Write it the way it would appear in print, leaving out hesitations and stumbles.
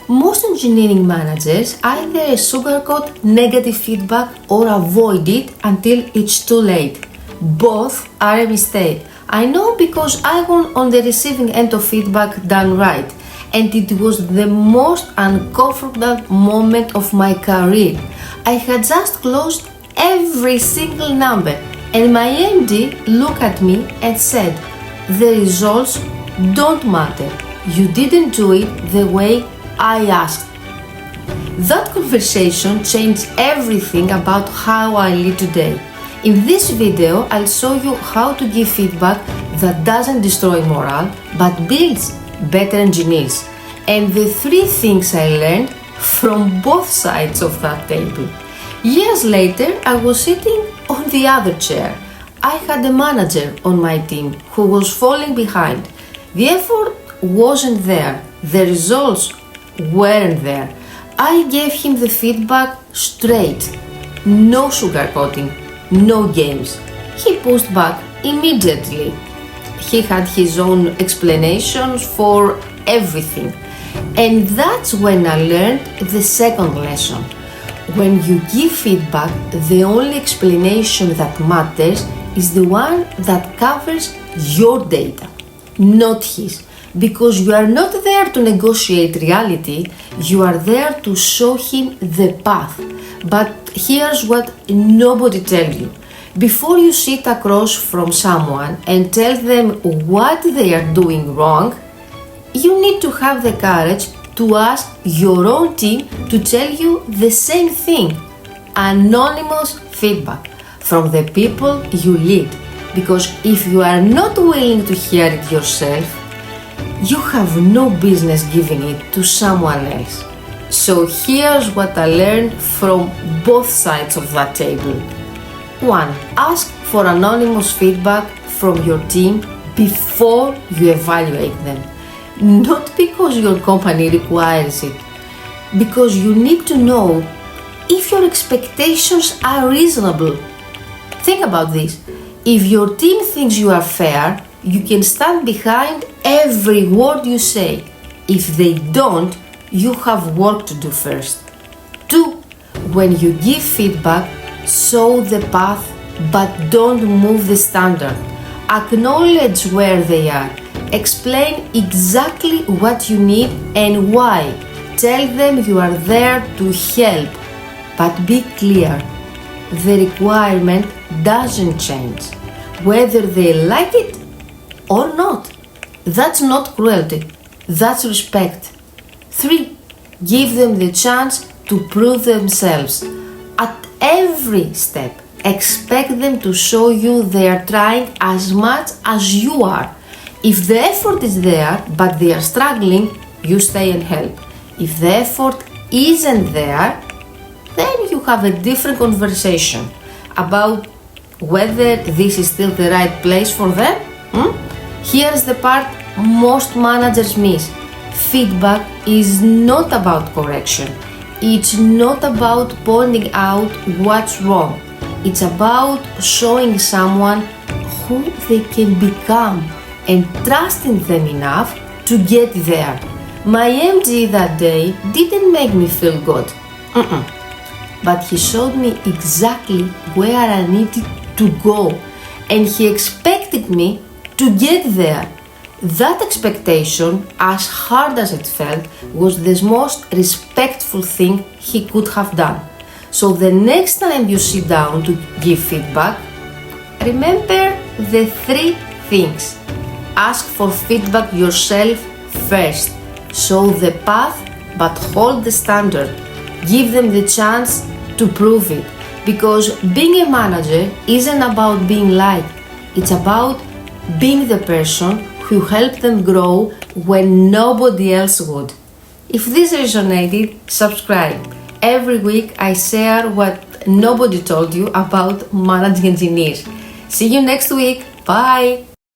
Most engineering managers either sugarcoat negative feedback or avoid it until it's too late. Both are a mistake. I know because I was on the receiving end of feedback done right, and it was the most uncomfortable moment of my career. I had just closed every single number, and my MD looked at me and said, "The results don't matter. You didn't do it the way I asked." That conversation changed everything about how I lead today. In this video, I'll show you how to give feedback that doesn't destroy morale but builds better engineers, and the 3 things I learned from both sides of that table. Years later, I was sitting on the other chair. I had a manager on my team who was falling behind. The effort wasn't there. The results weren't there. I gave him the feedback straight. No sugarcoating, no games. He pushed back immediately. He had his own explanations for everything. And that's when I learned the second lesson. When you give feedback, the only explanation that matters is the one that covers your data, not his. Because you are not there to negotiate reality, you are there to show him the path. But here's what nobody tells you. Before you sit across from someone and tell them what they are doing wrong, you need to have the courage to ask your own team to tell you the same thing. Anonymous feedback from the people you lead. Because if you are not willing to hear it yourself, you have no business giving it to someone else. So here's what I learned from both sides of that table. 1. Ask for anonymous feedback from your team before you evaluate them. Not because your company requires it, because you need to know if your expectations are reasonable. Think about this. If your team thinks you are fair, you can stand behind every word you say. If they don't, you have work to do first. 2. When you give feedback, show the path, but don't move the standard. Acknowledge where they are. Explain exactly what you need and why. Tell them you are there to help, but be clear. The requirement doesn't change, whether they like it or not. That's not cruelty, that's respect. 3. Give them the chance to prove themselves. At every step, expect them to show you they are trying as much as you are. If the effort is there but they are struggling, you stay and help. If the effort isn't there, then you have a different conversation about whether this is still the right place for them. Here's the part most managers miss. Feedback is not about correction. It's not about pointing out what's wrong. It's about showing someone who they can become and trusting them enough to get there. My MD that day didn't make me feel good. But he showed me exactly where I needed to go, and he expected me to get there. That expectation, as hard as it felt, was the most respectful thing he could have done. So the next time you sit down to give feedback, remember the 3 things. Ask for feedback yourself first. Show the path, but hold the standard. Give them the chance to prove it. Because being a manager isn't about being liked. It's about being the person who helped them grow when nobody else would. If this resonated, subscribe. Every week I share what nobody told you about managing engineers. See you next week. Bye!